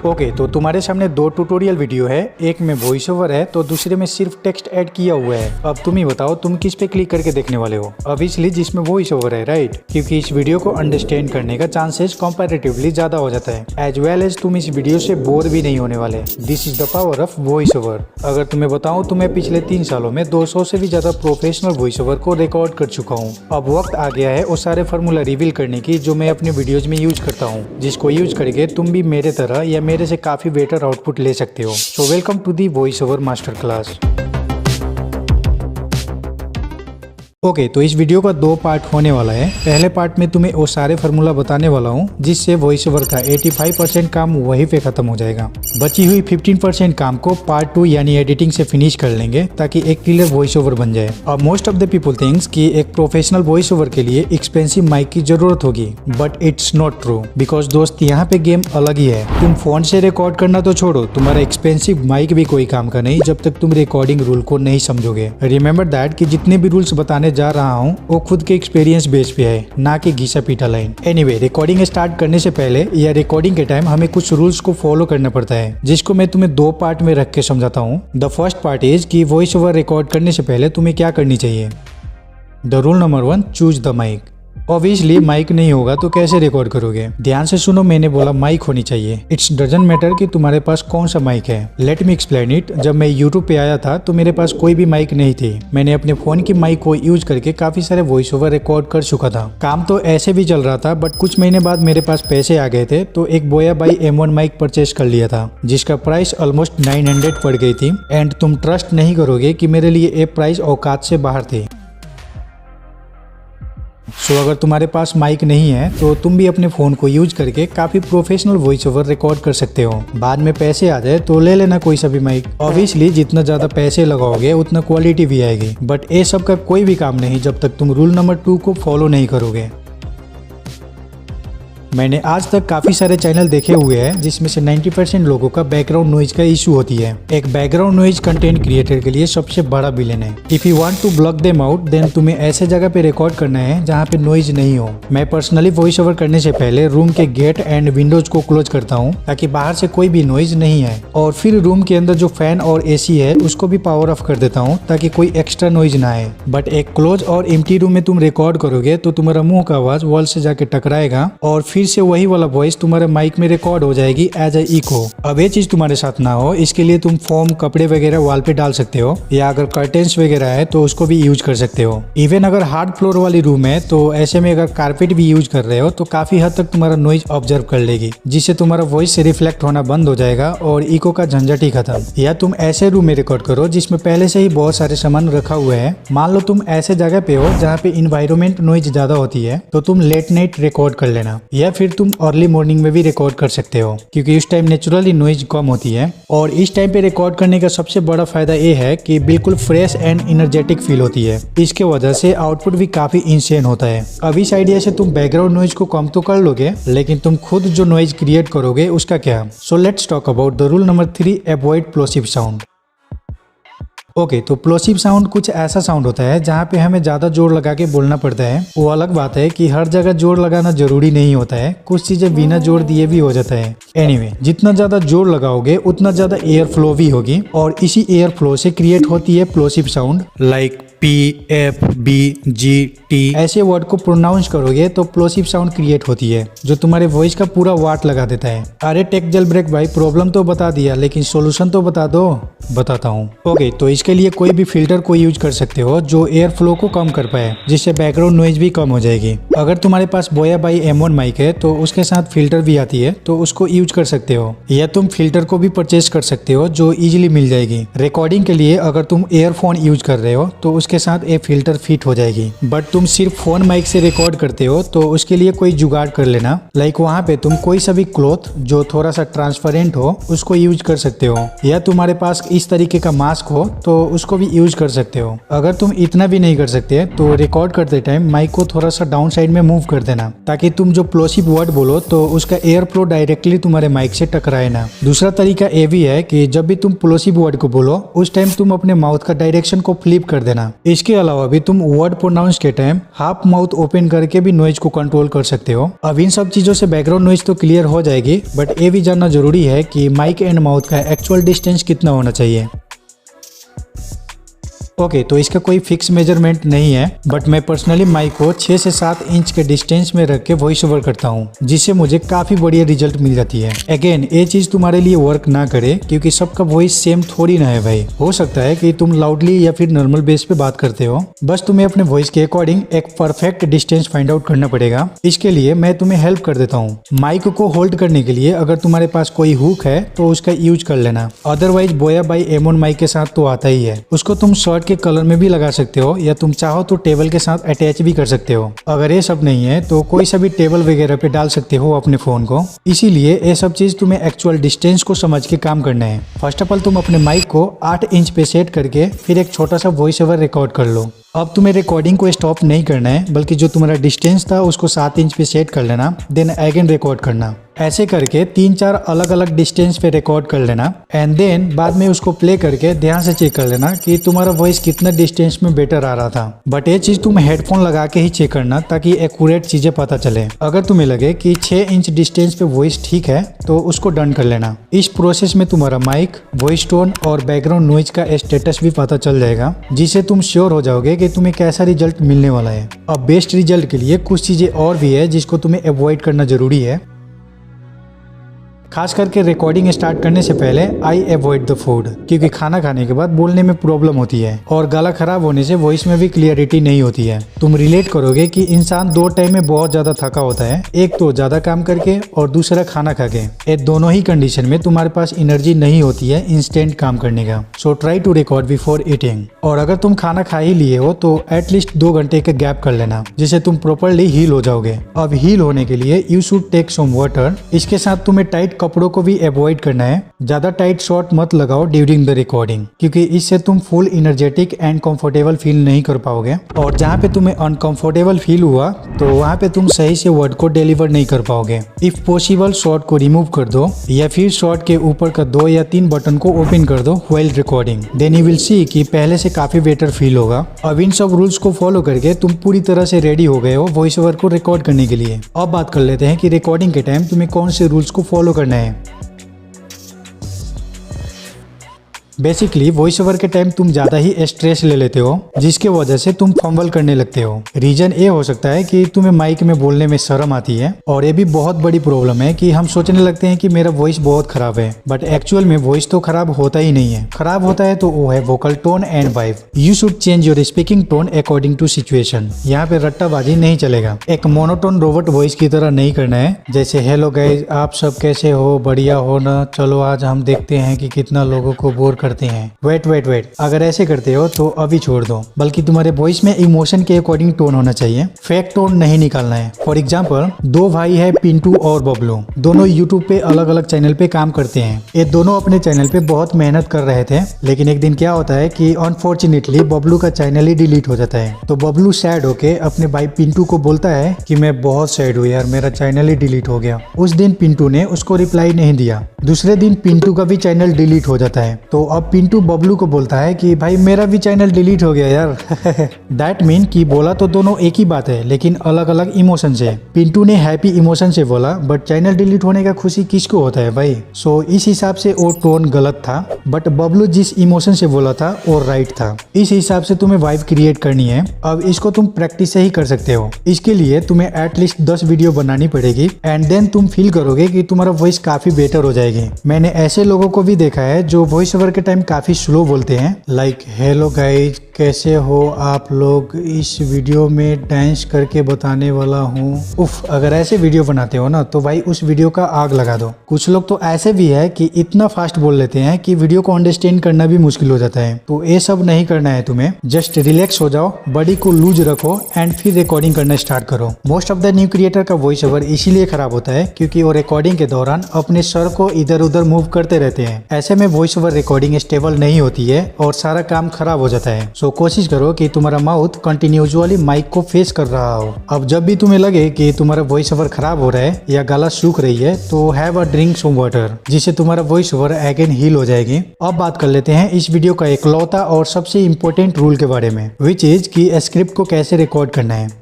Okay, तो तुम्हारे सामने दो ट्यूटोरियल वीडियो है, एक में वॉइस ओवर है तो दूसरे में सिर्फ टेक्स्ट ऐड किया हुआ है। अब तुम ही बताओ तुम किस पे क्लिक करके देखने वाले हो। ऑब्वियसली जिसमें वॉइस ओवर है, राइट, क्योंकि इस वीडियो को अंडरस्टैंड करने का चांसेस कंपैरेटिवली ज्यादा हो जाता है, एज वेल एज तुम इस वीडियो से बोर भी नहीं होने वाले। This is the power of voice over. अगर तुम्हें बताऊं तो मैं पिछले 3 सालों में 200 से भी ज्यादा प्रोफेशनल वॉइस ओवर को रिकॉर्ड कर चुका हूँ। अब वक्त आ गया है वो सारे फार्मूला रिवील करने की जो मैं अपने वीडियोज में यूज करता हूँ, जिसको यूज करके तुम भी मेरे तरह या मेरे से काफी बेटर आउटपुट ले सकते हो। So welcome to the voice over master class. Okay, तो इस वीडियो का 2 पार्ट होने वाला है। पहले पार्ट में तुम्हें वो सारे फार्मूला बताने वाला हूँ जिससे वॉइस ओवर का 85% काम वहीं पे खत्म हो जाएगा। बची हुई 15% काम को पार्ट 2 यानी एडिटिंग से फिनिश कर लेंगे ताकि एक क्लियर वॉइस ओवर बन जाए। अब most of the people thinks कि एक प्रोफेशनल वॉइस ओवर के लिए एक्सपेंसिव माइक की जरूरत होगी, but it's not true. Because दोस्त यहाँ पे गेम अलग ही है। तुम फोन से रिकॉर्ड करना तो छोड़ो, तुम्हारा एक्सपेंसिव माइक भी कोई काम का नहीं जब तक तुम रिकॉर्डिंग रूल को नहीं समझोगे। रिमेम्बर दैट कि जितने भी रूल्स बताने जा रहा हूँ वो खुद के एक्सपीरियंस बेस पे है, ना कि घिसा पीटा लाइन। एनीवे, रिकॉर्डिंग स्टार्ट करने से पहले या रिकॉर्डिंग के टाइम हमें कुछ रूल्स को फॉलो करना पड़ता है, जिसको मैं तुम्हें 2 पार्ट में रख के समझाता हूँ। द फर्स्ट पार्ट इज कि वॉइस ओवर रिकॉर्ड करने से पहले तुम्हें क्या करनी चाहिए। The rule number 1, choose the mic. Obviously mic नहीं होगा तो कैसे रिकॉर्ड करोगे। ध्यान से सुनो, मैंने बोला माइक होनी चाहिए। इट्स डजंट मैटर कि तुम्हारे पास कौन सा माइक है। Let me explain it. जब मैं यूट्यूब पे आया था तो मेरे पास कोई भी माइक नहीं थी। मैंने अपने फोन की माइक को यूज करके काफी सारे वॉइस ओवर रिकॉर्ड कर चुका था। काम तो ऐसे भी चल रहा था, बट कुछ महीने बाद मेरे पास पैसे आ गए थे तो एक बोया बाई M1 माइक परचेज कर लिया था, जिसका प्राइस ऑलमोस्ट 900 पड़ गई थी। एंड तुम ट्रस्ट नहीं करोगे कि मेरे लिए ये प्राइस औकात से बाहर थी। सो अगर तुम्हारे पास माइक नहीं है तो तुम भी अपने फोन को यूज करके काफी प्रोफेशनल वॉइस ओवर रिकॉर्ड कर सकते हो। बाद में पैसे आ जाए तो ले लेना कोई सा भी माइक। ऑब्वियसली जितना ज्यादा पैसे लगाओगे उतना क्वालिटी भी आएगी, बट ये सब का कोई भी काम नहीं जब तक तुम रूल नंबर 2 को फॉलो नहीं करोगे। मैंने आज तक काफी सारे चैनल देखे हुए हैं जिसमें से 90% लोगों का बैकग्राउंड नॉइज का इशू होती है। एक बैकग्राउंड नॉइज कंटेंट क्रिएटर के लिए सबसे बड़ा विलेन है। If you want to block them out then तुम्हें ऐसे जगह पे रिकॉर्ड करना है जहाँ पे नॉइज नहीं हो। मैं पर्सनली वॉइस ओवर करने से पहले रूम के गेट एंड विंडोज को क्लोज करता हूँ ताकि बाहर से कोई भी नॉइज नहीं है, और फिर रूम के अंदर जो फैन और AC है उसको भी पावर ऑफ कर देता हूँ ताकि कोई एक्स्ट्रा नॉइज ना आए। बट एक क्लोज और एम्प्टी रूम में तुम रिकॉर्ड करोगे तो तुम्हारा मुंह का आवाज वॉल से जाके टकराएगा और फिर से वही वाला वॉइस तुम्हारे माइक में रिकॉर्ड हो जाएगी एज ए इको। अब ये चीज तुम्हारे साथ ना हो इसके लिए तुम फोम, कपड़े वगैरह वॉल पे डाल सकते हो, या अगर कर्टेन्स वगैरह है तो उसको भी यूज कर सकते हो। इवन अगर हार्ड फ्लोर वाली रूम है तो ऐसे में अगर कारपेट भी यूज कर रहे हो तो काफी हद तक तुम्हारा नॉइज ऑब्जर्व कर लेगी, जिससे तुम्हारा वॉइस से रिफ्लेक्ट होना बंद हो जाएगा और इको का झंझट ही खत्म। या तुम ऐसे रूम में रिकॉर्ड करो जिसमें पहले से ही बहुत सारे सामान रखा हुआ है। मान लो तुम ऐसे जगह पे हो जहाँ पे इन्वायरमेंट नॉइज ज्यादा होती है तो तुम लेट नाइट रिकॉर्ड कर लेना, या फिर तुम अर्ली मॉर्निंग में भी रिकॉर्ड कर सकते हो क्योंकि उस टाइम नेचुरली नॉइज कम होती है। और इस टाइम पे रिकॉर्ड करने का सबसे बड़ा फायदा ये है कि बिल्कुल फ्रेश एंड एनर्जेटिक फील होती है। इसके वजह से आउटपुट भी काफी इंसेन होता है। अब इस आइडिया से तुम बैकग्राउंड नॉइज को कम तो कर लोगे, लेकिन तुम खुद जो नॉइज क्रिएट करोगे उसका क्या। So let's talk about the rule number 3, avoid plosive sound. Okay, तो प्लोसिव साउंड कुछ ऐसा साउंड होता है जहाँ पे हमें ज्यादा जोर लगा के बोलना पड़ता है। वो अलग बात है कि हर जगह जोर लगाना जरूरी नहीं होता है, कुछ चीजें बिना जोर दिए भी हो जाता है। एनीवे, जितना ज्यादा जोर लगाओगे उतना ज्यादा एयर फ्लो भी होगी, और इसी एयर फ्लो से क्रिएट होती है प्लोसिव साउंड। लाइक PFBGT ऐसे वर्ड को प्रोनाउंस करोगे तो प्लोसिव साउंड क्रिएट होती है जो तुम्हारे वॉइस का पूरा वाट लगा देता है। अरे टेक जेल ब्रेक भाई, प्रॉब्लम तो बता दिया लेकिन सॉल्यूशन तो बता दो। बताता हूँ। ओके, तो इसके लिए कोई भी फिल्टर को यूज कर सकते हो जो एयर फ्लो को कम कर पाए, जिससे बैकग्राउंड नॉइज भी कम हो जाएगी। अगर तुम्हारे पास बोया बाई M1 माइक है तो उसके साथ फिल्टर भी आती है तो उसको यूज कर सकते हो, या तुम फिल्टर को भी परचेज कर सकते हो जो इजिली मिल जाएगी। रिकॉर्डिंग के लिए अगर तुम एयरफोन यूज कर रहे हो तो के साथ एक फिल्टर फिट हो जाएगी, बट तुम सिर्फ फोन माइक से रिकॉर्ड करते हो तो उसके लिए कोई जुगाड़ कर लेना। लाइक वहाँ पे तुम कोई सा भी क्लॉथ जो थोड़ा सा ट्रांसपेरेंट हो उसको यूज कर सकते हो, या तुम्हारे पास इस तरीके का मास्क हो तो उसको भी यूज कर सकते हो। अगर तुम इतना भी नहीं कर सकते तो रिकॉर्ड करते टाइम माइक को थोड़ा सा डाउन साइड में मूव कर देना ताकि तुम जो प्लोसिव वर्ड बोलो तो उसका एयर फ्लो डायरेक्टली तुम्हारे माइक से टकराए ना। दूसरा तरीका ये भी है कि जब भी तुम प्लोसिव वर्ड को बोलो उस टाइम तुम अपने माउथ का डायरेक्शन को फ्लिप कर देना। इसके अलावा भी तुम वर्ड प्रोनाउंस के टाइम में हाफ माउथ ओपन करके भी नॉइज को कंट्रोल कर सकते हो। अब इन सब चीजों से बैकग्राउंड नॉइज तो क्लियर हो जाएगी, बट ये भी जानना जरूरी है कि माइक एंड माउथ का एक्चुअल डिस्टेंस कितना होना चाहिए। ओके, तो इसका कोई फिक्स मेजरमेंट नहीं है, बट मैं पर्सनली माइक को 6 से 7 इंच के डिस्टेंस में रख के वॉइस ओवर करता हूँ, जिससे मुझे काफी बढ़िया रिजल्ट मिल जाती है। अगेन ये चीज तुम्हारे लिए वर्क ना करे, क्योंकि सबका वॉइस सेम थोड़ी ना है भाई। हो सकता है कि तुम लाउडली या फिर नॉर्मल बेस पे बात करते हो, बस तुम्हें अपने वॉइस के अकॉर्डिंग एक परफेक्ट डिस्टेंस फाइंड आउट करना पड़ेगा। इसके लिए मैं तुम्हें हेल्प कर देता हूँ। माइक को होल्ड करने के लिए अगर तुम्हारे पास कोई हुक है तो उसका यूज कर लेना, अदरवाइज बोया बाई एमोन माइक के साथ तो आता ही है। उसको तुम शर्ट के कलर में भी लगा सकते हो, या तुम चाहो तो टेबल के साथ अटैच भी कर सकते हो। अगर ये सब नहीं है तो कोई सा भी टेबल वगैरह पे डाल सकते हो अपने फोन को। इसीलिए ये सब चीज तुम्हें एक्चुअल डिस्टेंस को समझ के काम करना है। फर्स्ट ऑफ ऑल तुम अपने माइक को 8 इंच पे सेट करके फिर एक छोटा सा वॉइस ओवर रिकॉर्ड कर लो। अब तुम्हें रिकॉर्डिंग को स्टॉप नहीं करना है, बल्कि जो तुम्हारा डिस्टेंस था उसको 7 इंच पे सेट कर लेना, देन अगेन रिकॉर्ड करना। ऐसे करके 3-4 अलग अलग डिस्टेंस पे रिकॉर्ड कर लेना, एंड देन बाद में उसको प्ले करके ध्यान से चेक कर लेना कि तुम्हारा वॉइस कितना डिस्टेंस में बेटर आ रहा था। बट ये चीज तुम हेडफोन लगा के ही चेक करना, ताकि एक्यूरेट चीजें पता चले। अगर तुम्हें लगे कि 6 इंच डिस्टेंस पे वॉइस ठीक है तो उसको डन कर लेना। इस प्रोसेस में तुम्हारा माइक, वॉइस टोन और बैकग्राउंड नॉइज का स्टेटस भी पता चल जाएगा, जिससे तुम श्योर हो जाओगे कि तुम्हें कैसा रिजल्ट मिलने वाला है। अब बेस्ट रिजल्ट के लिए कुछ चीजें और भी है जिसको तुम्हें अवॉइड करना जरूरी है। खास करके रिकॉर्डिंग स्टार्ट करने से पहले आई अवॉइड द फूड, क्योंकि खाना खाने के बाद बोलने में प्रॉब्लम होती है और गला खराब होने से वॉइस में भी क्लियरिटी नहीं होती है। तुम रिलेट करोगे कि इंसान 2 टाइम में बहुत ज्यादा थका होता है, एक तो ज्यादा काम करके और दूसरा खाना खा के। ये दोनों ही कंडीशन में तुम्हारे पास एनर्जी नहीं होती है इंस्टेंट काम करने का। So try to record before eating. और अगर तुम खाना खा ही लिए हो तो एटलीस्ट 2 घंटे का गैप कर लेना, जिससे तुम प्रॉपरली हील हो जाओगे। अब हील होने के लिए you should take some water. इसके साथ तुम्हें टाइट कपड़ों को भी अवॉइड करना है। ज्यादा टाइट शॉर्ट मत लगाओ ड्यूरिंग द रिकॉर्डिंग, क्योंकि इससे तुम full energetic and comfortable feel नहीं कर पाओगे। और जहाँ पे तुम्हें अनकंफर्टेबल फील हुआ तो वहाँ पे तुम सही से वर्ड को डिलीवर नहीं कर पाओगे। इफ पॉसिबल शॉर्ट को रिमूव कर दो, या फिर शॉर्ट के ऊपर का 2 या 3 बटन को ओपन कर दो while recording. Then you will see कि पहले से काफी बेटर फील होगा। अब इन सब रूल्स को फॉलो करके तुम पूरी तरह से रेडी हो गए हो वॉइस ओवर को रिकॉर्ड करने के लिए। अब बात कर लेते हैं कि रिकॉर्डिंग के टाइम तुम्हें कौन से रूल्स को फॉलो करना है। बेसिकली वॉइस ओवर के टाइम तुम ज्यादा ही स्ट्रेस ले लेते हो, जिसके वजह से तुम फंबल करने लगते हो। रीजन ये हो सकता है कि तुम्हें माइक में बोलने में शर्म आती है, और ये भी बहुत बड़ी प्रॉब्लम है कि हम सोचने लगते हैं कि मेरा वॉइस बहुत खराब है, बट एक्चुअल में वॉइस तो खराब होता ही नहीं है। खराब होता है तो वो है vocal tone and vibe. You should change your speaking tone according to situation. यहाँ पे रट्टाबाजी नहीं चलेगा। एक मोनोटोन रोबोट वॉइस की तरह नहीं करना है, जैसे हेलो गाइस, आप सब कैसे हो, बढ़िया हो ना, चलो आज हम देखते हैं कि कितना लोगों को बोर करते हैं। वेट, अगर ऐसे करते हो तो अभी छोड़ दो, बल्कि तुम्हारे वॉइस में इमोशन के अकॉर्डिंग टोन होना चाहिए। फेक टोन नहीं निकालना है। फॉर एग्जाम्पल, 2 भाई है पिंटू और बबलू, दोनों यूट्यूब पे अलग अलग चैनल पे काम करते हैं। ये दोनों अपने चैनल पे बहुत मेहनत कर रहे थे, लेकिन एक दिन क्या होता है कि अनफॉर्चुनेटली बबलू का चैनल ही डिलीट हो जाता है। तो बबलू सैड होके अपने भाई पिंटू को बोलता है कि मैं बहुत सैड हूँ यार, मेरा चैनल ही डिलीट हो गया। उस दिन पिंटू ने उसको रिप्लाई नहीं दिया। दूसरे दिन पिंटू का भी चैनल डिलीट हो जाता है। तो अब पिंटू बबलू को बोलता है कि भाई मेरा भी चैनल डिलीट हो गया यार। दैट मीन कि बोला तो दोनों एक ही बात है, लेकिन अलग अलग इमोशन से। पिंटू ने हैप्पी इमोशन से बोला, बट चैनल डिलीट होने का खुशी किसको होता है भाई। सो इस हिसाब से वो टोन गलत था, बट बबलू जिस इमोशन से बोला था वो राइट था। इस हिसाब से तुम्हें वाइब क्रिएट करनी है। अब इसको तुम प्रैक्टिस से ही कर सकते हो। इसके लिए तुम्हें एटलीस्ट 10 वीडियो बनानी पड़ेगी, एंड देन तुम फील करोगे कि तुम्हारा वॉइस काफी बेटर हो जाएगी। मैंने ऐसे लोगों को भी देखा है जो वॉइस ओवर के टाइम काफी स्लो बोलते हैं, लाइक हेलो गाइज, कैसे हो आप लोग, इस वीडियो में डांस करके बताने वाला हूँ। उफ, अगर ऐसे वीडियो बनाते हो ना तो भाई उस वीडियो का आग लगा दो। कुछ लोग तो ऐसे भी है कि इतना फास्ट बोल लेते हैं कि वीडियो को अंडरस्टैंड करना भी मुश्किल हो जाता है। तो ये सब नहीं करना है तुम्हें। जस्ट रिलैक्स हो जाओ, बॉडी को लूज रखो, एंड फिर रिकॉर्डिंग करना स्टार्ट करो। Most of the new creator का वॉइस ओवर इसीलिए खराब होता है क्योंकि वो रिकॉर्डिंग के दौरान अपने सर को इधर उधर मूव करते रहते हैं। ऐसे में वॉइस ओवर रिकॉर्डिंग स्टेबल नहीं होती है और सारा काम खराब हो जाता है। सो कोशिश करो कि तुम्हारा माउथ कंटिन्यूअसली माइक को फेस कर रहा हो। अब जब भी तुम्हें लगे कि तुम्हारा वॉइस ओवर खराब हो रहा है या गला सूख रही है तो have a drink some water, जिससे तुम्हारा वॉइस ओवर अगेन हील हो जाएगी। अब बात कर लेते हैं इस वीडियो का इकलौता और सबसे इम्पोर्टेंट रूल के बारे में, विच इज कि स्क्रिप्ट को कैसे रिकॉर्ड करना है।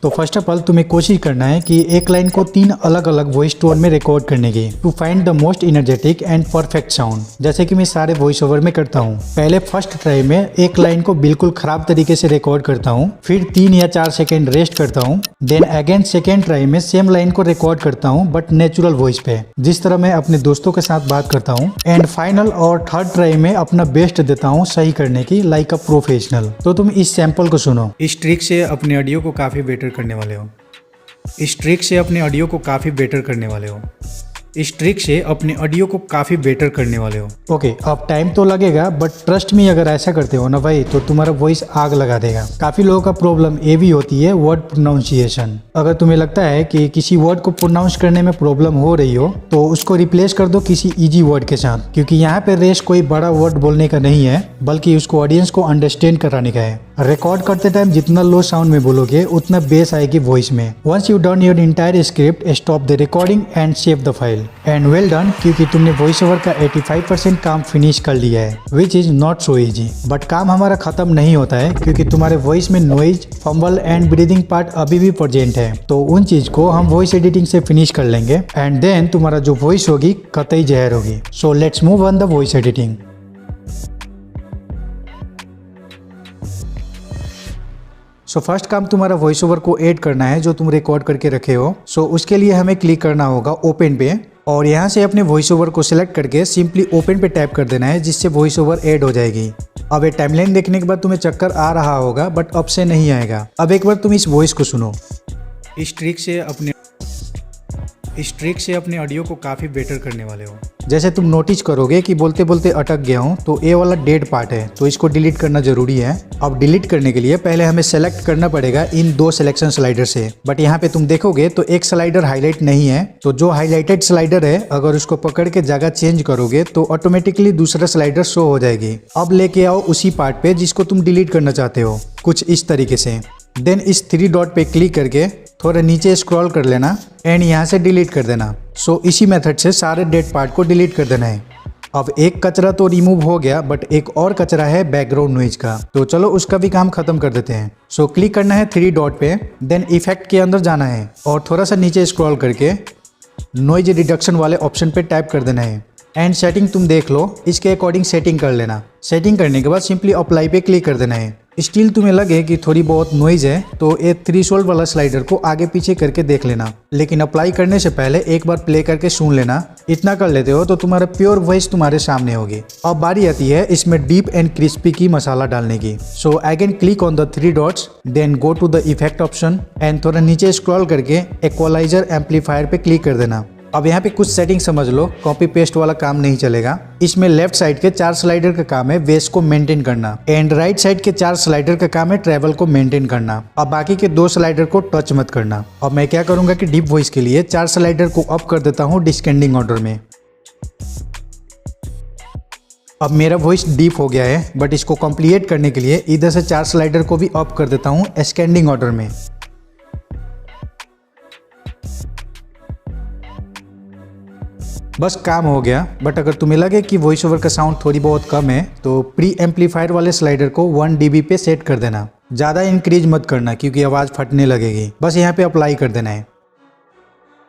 तो फर्स्ट ऑफ ऑल तुम्हें कोशिश करना है कि एक लाइन को 3 अलग अलग वॉइस टोन में रिकॉर्ड करने की, to find the most energetic and perfect sound. जैसे कि मैं सारे वॉइस ओवर में करता हूँ। पहले फर्स्ट ट्राई में एक लाइन को बिल्कुल खराब तरीके से रिकॉर्ड करता हूँ, फिर 3 या 4 सेकेंड रेस्ट करता हूँ, देन अगेन सेकेंड ट्राई में सेम लाइन को रिकॉर्ड करता हूँ बट नेचुरल वॉइस पे, जिस तरह मैं अपने दोस्तों के साथ बात करता हूँ, एंड फाइनल और थर्ड ट्राई में अपना बेस्ट देता हूँ सही करने की, लाइक अ प्रोफेशनल। तो तुम इस सैंपल को सुनो। इस ट्रिक से अपने ऑडियो को काफी बेटर करने वाले हो। इस ट्रिक से अपने ऑडियो को काफ़ी बेटर करने वाले हो। इस ट्रिक से अपने ऑडियो को काफ़ी बेटर करने वाले हो। ओके, अब टाइम तो लगेगा बट ट्रस्ट मी, अगर ऐसा करते हो ना भाई तो तुम्हारा वॉइस आग लगा देगा। काफ़ी लोगों का प्रॉब्लम ये भी होती है वर्ड प्रोनाउंसिएशन। अगर तुम्हें लगता है कि किसी वर्ड को प्रोनाउंस करने में प्रॉब्लम हो रही हो तो उसको रिप्लेस कर दो किसी इजी वर्ड के साथ, क्योंकि यहाँ पे रेस कोई बड़ा वर्ड बोलने का नहीं है बल्कि उसको ऑडियंस को अंडरस्टैंड कराने का है। रिकॉर्ड करते टाइम जितना लो साउंड में बोलोगे उतना बेस आएगी वॉइस में। Once you done your entire script, stop the recording and save the file. And well done, क्योंकि तुमने वॉइस ओवर का 85% काम फिनिश कर लिया है, which is not so easy. But काम हमारा खत्म नहीं होता है, क्योंकि तुम्हारे वॉइस में noise, fumble and breathing part अभी भी प्रेजेंट है। तो उन चीज को हम वॉइस एडिटिंग से फिनिश कर लेंगे एंड देन तुम्हारा जो वॉइस होगी कतई जहर होगी। So let's move on the voice editing. So first काम तुम्हारा वॉइस ओवर को ऐड करना है जो तुम रिकॉर्ड करके रखे हो। सो उसके लिए हमें क्लिक करना होगा ओपन पे और यहाँ से अपने वॉइस ओवर को सिलेक्ट करके सिंपली ओपन पे टैप कर देना है, जिससे वॉइस ओवर ऐड हो जाएगी। अब ये टाइमलाइन देखने के बाद तुम्हें चक्कर आ रहा होगा बट अब से नहीं आएगा। अब एक बार तुम इस वॉइस को सुनो। इस ट्रिक से अपने ऑडियो को काफ़ी बेटर करने वाले हो। जैसे तुम नोटिस करोगे कि बोलते बोलते अटक गया हूँ, तो ये वाला डेड पार्ट है तो इसको डिलीट करना जरूरी है। अब डिलीट करने के लिए पहले हमें सेलेक्ट करना पड़ेगा इन 2 सिलेक्शन स्लाइडर से, बट यहाँ पे तुम देखोगे तो एक स्लाइडर हाईलाइट नहीं है। तो जो हाईलाइटेड स्लाइडर है अगर उसको पकड़ के जगह चेंज करोगे तो ऑटोमेटिकली दूसरा स्लाइडर शो हो जाएगी। अब लेके आओ उसी पार्ट पे जिसको तुम डिलीट करना चाहते हो, कुछ इस तरीके से। देन इस 3 डॉट पे क्लिक करके थोड़ा नीचे स्क्रॉल कर लेना एंड यहाँ से डिलीट कर देना। सो इसी मेथड से सारे डेड पार्ट को डिलीट कर देना है। अब एक कचरा तो रिमूव हो गया बट एक और कचरा है बैकग्राउंड नॉइज का, तो चलो उसका भी काम खत्म कर देते हैं। सो क्लिक करना है 3 डॉट पे, देन इफेक्ट के अंदर जाना है और थोड़ा सा नीचे स्क्रॉल करके नॉइज रिडक्शन वाले ऑप्शन पे टैप कर देना है एंड सेटिंग तुम देख लो, इसके अकॉर्डिंग सेटिंग कर लेना। सेटिंग करने के बाद सिंपली अप्लाई पे क्लिक कर देना है। स्टिल तुम्हें लगे कि थोड़ी बहुत नॉइज है तो ये थ्रेशोल्ड वाला स्लाइडर को आगे पीछे करके देख लेना, लेकिन अप्लाई करने से पहले एक बार प्ले करके सुन लेना। इतना कर लेते हो तो तुम्हारा प्योर वॉइस तुम्हारे सामने होगी। अब बारी आती है इसमें डीप एंड क्रिस्पी की मसाला डालने की। So again click on the 3 dots, then go to the effect option and थोड़ा नीचे स्क्रॉल करके इक्वलाइजर एम्पलीफायर पे क्लिक कर देना। अब यहाँ पे कुछ सेटिंग समझ लो, कॉपी पेस्ट वाला काम नहीं चलेगा। इसमें लेफ्ट साइड के 4 स्लाइडर का काम है बेस को मेंटेन करना एंड राइट साइड के 4 स्लाइडर का काम है ट्रेवल को मेंटेन करना। अब बाकी के 2 स्लाइडर को टच मत करना। अब मैं क्या करूंगा कि डीप वॉइस के लिए 4 स्लाइडर को अप कर देता हूँ डिस्केंडिंग ऑर्डर में। अब मेरा वॉइस डीप हो गया है बट इसको कंप्लीट करने के लिए इधर से 4 स्लाइडर को भी अप कर देता हूँ एस्केंडिंग ऑर्डर में। बस काम हो गया। बट अगर तुम्हें लगे कि वॉइस ओवर का साउंड थोड़ी बहुत कम है तो प्री एम्पलीफायर वाले स्लाइडर को 1 dB पे सेट कर देना। ज़्यादा इंक्रीज मत करना क्योंकि आवाज़ फटने लगेगी। बस यहाँ पे अप्लाई कर देना है।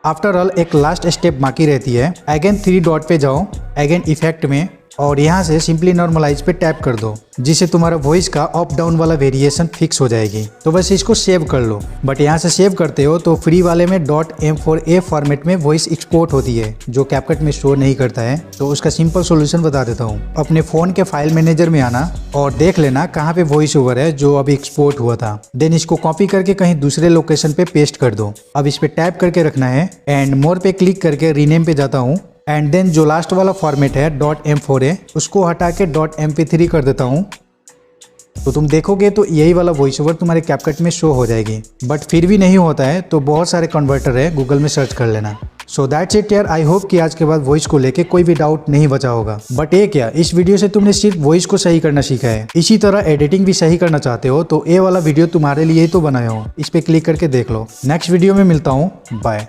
आफ्टर ऑल एक लास्ट स्टेप बाकी रहती है। अगेन 3 डॉट पे जाओ, अगेन इफेक्ट में और यहाँ से सिंपली नॉर्मलाइज पे टैप कर दो, जिससे तुम्हारा वॉइस का अप डाउन वाला वेरिएशन फिक्स हो जाएगी। तो बस इसको सेव कर लो। बट यहाँ से सेव करते हो तो फ्री वाले में .m4a फॉर्मेट में वॉइस एक्सपोर्ट होती है जो कैपकट में शो नहीं करता है। तो उसका सिंपल सोल्यूशन बता देता हूँ। अपने फ़ोन के फाइल मैनेजर में आना और देख लेना कहाँ पे वॉइस ओवर है जो अभी एक्सपोर्ट हुआ था। देन इसको कॉपी करके कहीं दूसरे लोकेशन पे पेस्ट कर दो। अब इस पे टैप करके रखना है एंड मोर पे क्लिक करके रीनेम पे जाता हूँ एंड देन जो लास्ट वाला फॉर्मेट है .m4a उसको हटा के .mp3 कर देता हूँ। तो तुम देखोगे तो यही वाला वॉइस ओवर तुम्हारे कैपकट में शो हो जाएगी। बट फिर भी नहीं होता है तो बहुत सारे कन्वर्टर है, गूगल में सर्च कर लेना। सो दैट्स इट यार, आई होप कि आज के बाद वॉइस को लेके कोई भी डाउट नहीं बचा होगा। बट ये क्या, इस वीडियो से तुमने सिर्फ वॉइस को सही करना सीखा है, इसी तरह एडिटिंग भी सही करना चाहते हो तो ये वाला वीडियो तुम्हारे लिए ही तो बनाया हो, इस पे क्लिक करके देख लो। नेक्स्ट वीडियो में मिलता हूँ, बाय।